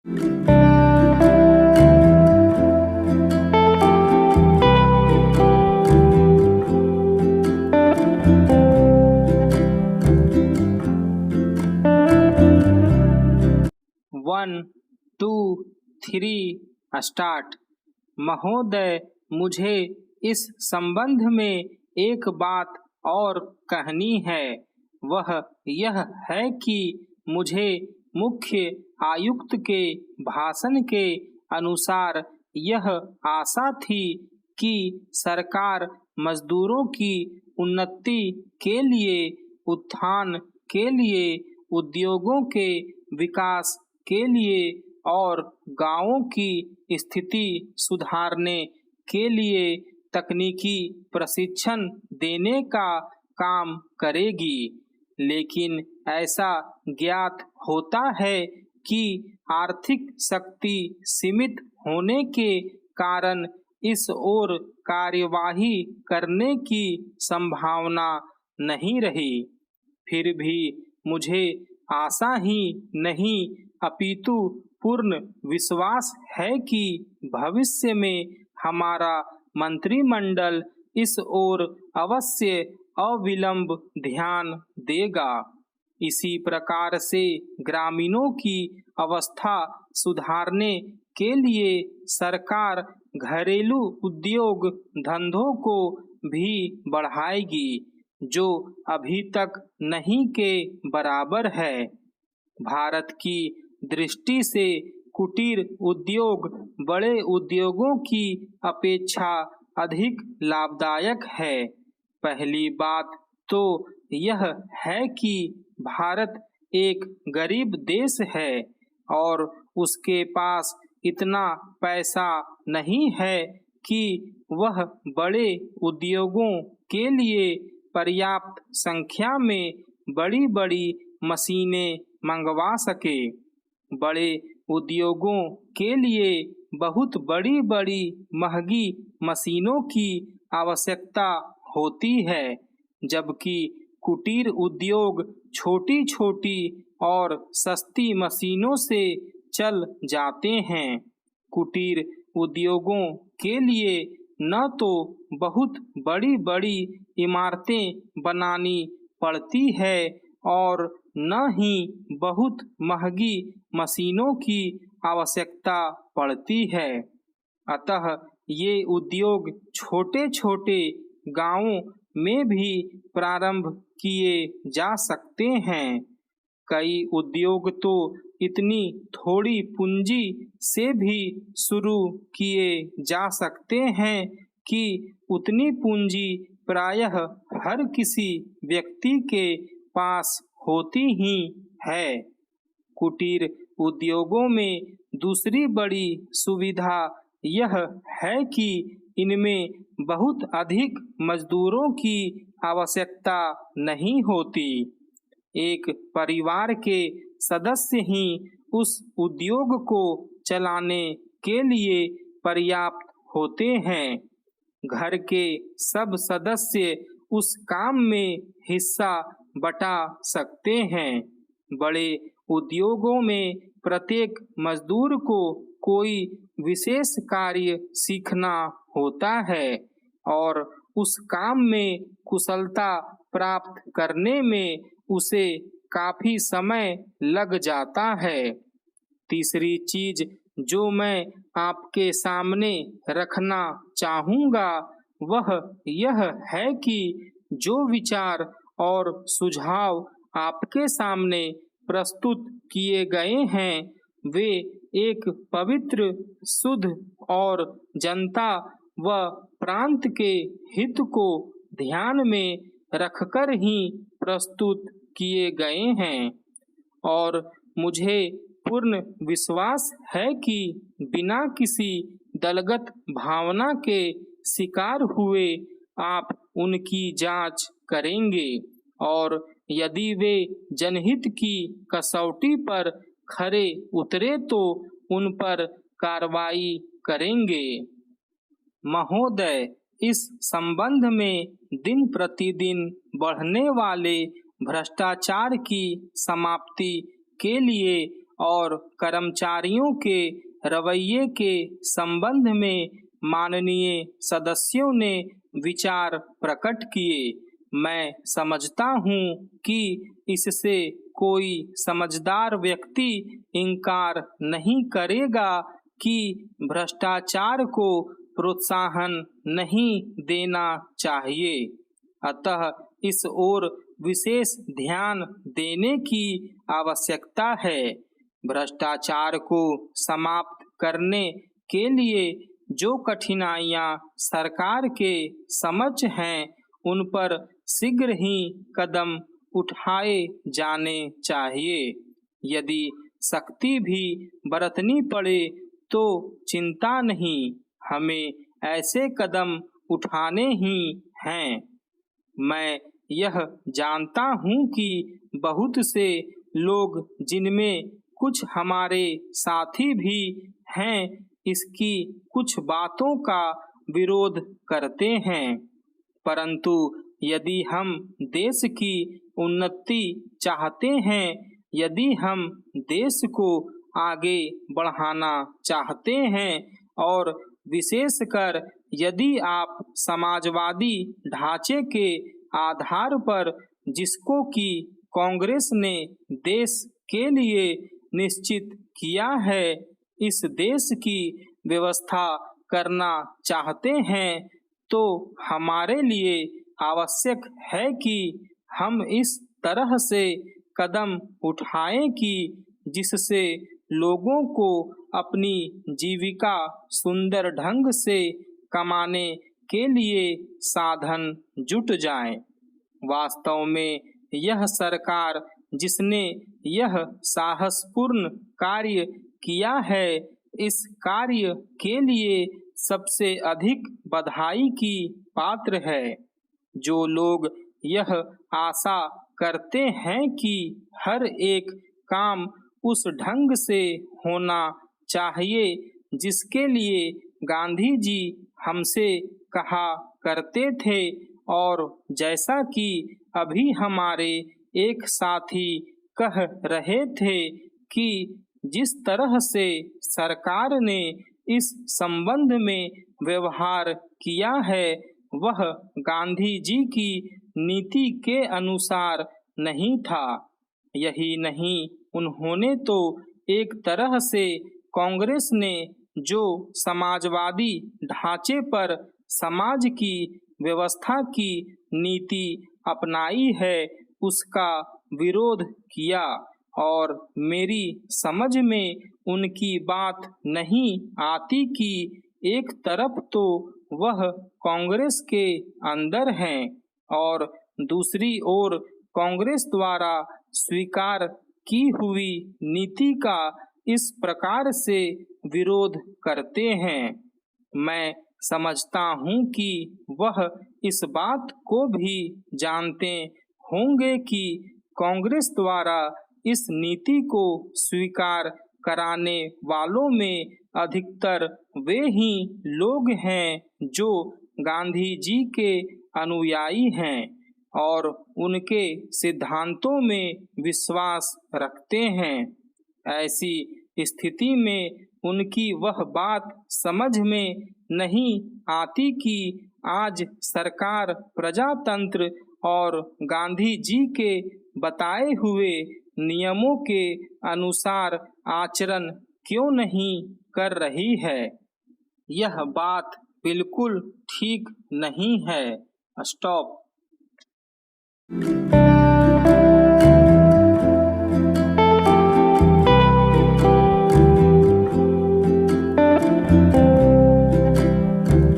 1 2 3 start. महोदय, मुझे इस संबंध में एक बात और कहनी है। वह यह है कि मुझे मुख्य आयुक्त के भाषण के अनुसार यह आशा थी कि सरकार मजदूरों की उन्नति के लिए, उत्थान के लिए, उद्योगों के विकास के लिए और गांवों की स्थिति सुधारने के लिए तकनीकी प्रशिक्षण देने का काम करेगी। लेकिन ऐसा ज्ञात होता है कि आर्थिक शक्ति सीमित होने के कारण इस ओर कार्यवाही करने की संभावना नहीं रही। फिर भी मुझे आशा ही नहीं अपितु पूर्ण विश्वास है कि भविष्य में हमारा मंत्रिमंडल इस ओर अवश्य अविलंब ध्यान देगा। इसी प्रकार से ग्रामीणों की अवस्था सुधारने के लिए सरकार घरेलू उद्योग धंधों को भी बढ़ाएगी, जो अभी तक नहीं के बराबर है। भारत की दृष्टि से कुटीर उद्योग बड़े उद्योगों की अपेक्षा अधिक लाभदायक है। पहली बात तो यह है कि भारत एक गरीब देश है और उसके पास इतना पैसा नहीं है कि वह बड़े उद्योगों के लिए पर्याप्त संख्या में बड़ी बड़ी मशीनें मंगवा सके। बड़े उद्योगों के लिए बहुत बड़ी बड़ी महंगी मशीनों की आवश्यकता होती है, जबकि कुटीर उद्योग छोटी छोटी और सस्ती मशीनों से चल जाते हैं। कुटीर उद्योगों के लिए न तो बहुत बड़ी बड़ी इमारतें बनानी पड़ती है और न ही बहुत महंगी मशीनों की आवश्यकता पड़ती है। अतः ये उद्योग छोटे छोटे गांवों में भी प्रारंभ किए जा सकते हैं। कई उद्योग तो इतनी थोड़ी पूंजी से भी शुरू किए जा सकते हैं कि उतनी पूंजी प्रायः हर किसी व्यक्ति के पास होती ही है। कुटीर उद्योगों में दूसरी बड़ी सुविधा यह है कि इनमें बहुत अधिक मजदूरों की आवश्यकता नहीं होती। एक परिवार के सदस्य ही उस उद्योग को चलाने के लिए पर्याप्त होते हैं। घर के सब सदस्य उस काम में हिस्सा बटा सकते हैं। बड़े उद्योगों में प्रत्येक मजदूर को कोई विशेष कार्य सीखना होता है और उस काम में कुशलता प्राप्त करने में उसे काफी समय लग जाता है। तीसरी चीज जो मैं आपके सामने रखना चाहूँगा वह यह है कि जो विचार और सुझाव आपके सामने प्रस्तुत किए गए हैं वे एक पवित्र, शुद्ध और जनता व प्रांत के हित को ध्यान में रखकर ही प्रस्तुत किए गए हैं और मुझे पूर्ण विश्वास है कि बिना किसी दलगत भावना के शिकार हुए आप उनकी जांच करेंगे और यदि वे जनहित की कसौटी पर खरे उतरे तो उन पर कार्रवाई करेंगे। महोदय, इस संबंध में दिन प्रतिदिन बढ़ने वाले भ्रष्टाचार की समाप्ति के लिए और कर्मचारियों के रवैये के संबंध में माननीय सदस्यों ने विचार प्रकट किए। मैं समझता हूँ कि इससे कोई समझदार व्यक्ति इनकार नहीं करेगा कि भ्रष्टाचार को प्रोत्साहन नहीं देना चाहिए। अतः इस ओर विशेष ध्यान देने की आवश्यकता है। भ्रष्टाचार को समाप्त करने के लिए जो कठिनाइयां सरकार के समक्ष हैं, उन पर शीघ्र ही कदम उठाए जाने चाहिए। यदि सख्ती भी बरतनी पड़े तो चिंता नहीं, हमें ऐसे कदम उठाने ही हैं। मैं यह जानता हूँ कि बहुत से लोग, जिनमें कुछ हमारे साथी भी हैं, इसकी कुछ बातों का विरोध करते हैं। परंतु यदि हम देश की उन्नति चाहते हैं, यदि हम देश को आगे बढ़ाना चाहते हैं और विशेषकर यदि आप समाजवादी ढांचे के आधार पर, जिसको कि कांग्रेस ने देश के लिए निश्चित किया है, इस देश की व्यवस्था करना चाहते हैं, तो हमारे लिए आवश्यक है कि हम इस तरह से कदम उठाएं कि जिससे लोगों को अपनी जीविका सुंदर ढंग से कमाने के लिए साधन जुट जाएं। वास्तव में यह सरकार, जिसने यह साहसपूर्ण कार्य किया है, इस कार्य के लिए सबसे अधिक बधाई की पात्र है। जो लोग यह आशा करते हैं कि हर एक काम उस ढंग से होना चाहिए जिसके लिए गांधी जी हमसे कहा करते थे, और जैसा कि अभी हमारे एक साथी कह रहे थे कि जिस तरह से सरकार ने इस संबंध में व्यवहार किया है, वह गांधी जी की नीति के अनुसार नहीं था। यही नहीं, उन्होंने तो एक तरह से कांग्रेस ने जो समाजवादी ढांचे पर समाज की व्यवस्था की नीति अपनाई है, उसका विरोध किया, और मेरी समझ में उनकी बात नहीं आती कि एक तरफ तो वह कांग्रेस के अंदर हैं और दूसरी ओर कांग्रेस द्वारा स्वीकार की हुई नीति का इस प्रकार से विरोध करते हैं। मैं समझता हूँ कि वह इस बात को भी जानते होंगे कि कांग्रेस द्वारा इस नीति को स्वीकार कराने वालों में अधिकतर वे ही लोग हैं जो गांधी जी के अनुयायी हैं और उनके सिद्धांतों में विश्वास रखते हैं। ऐसी स्थिति में उनकी वह बात समझ में नहीं आती कि आज सरकार प्रजातंत्र और गांधी जी के बताए हुए नियमों के अनुसार आचरण क्यों नहीं कर रही है। यह बात बिल्कुल ठीक नहीं है। स्टॉप।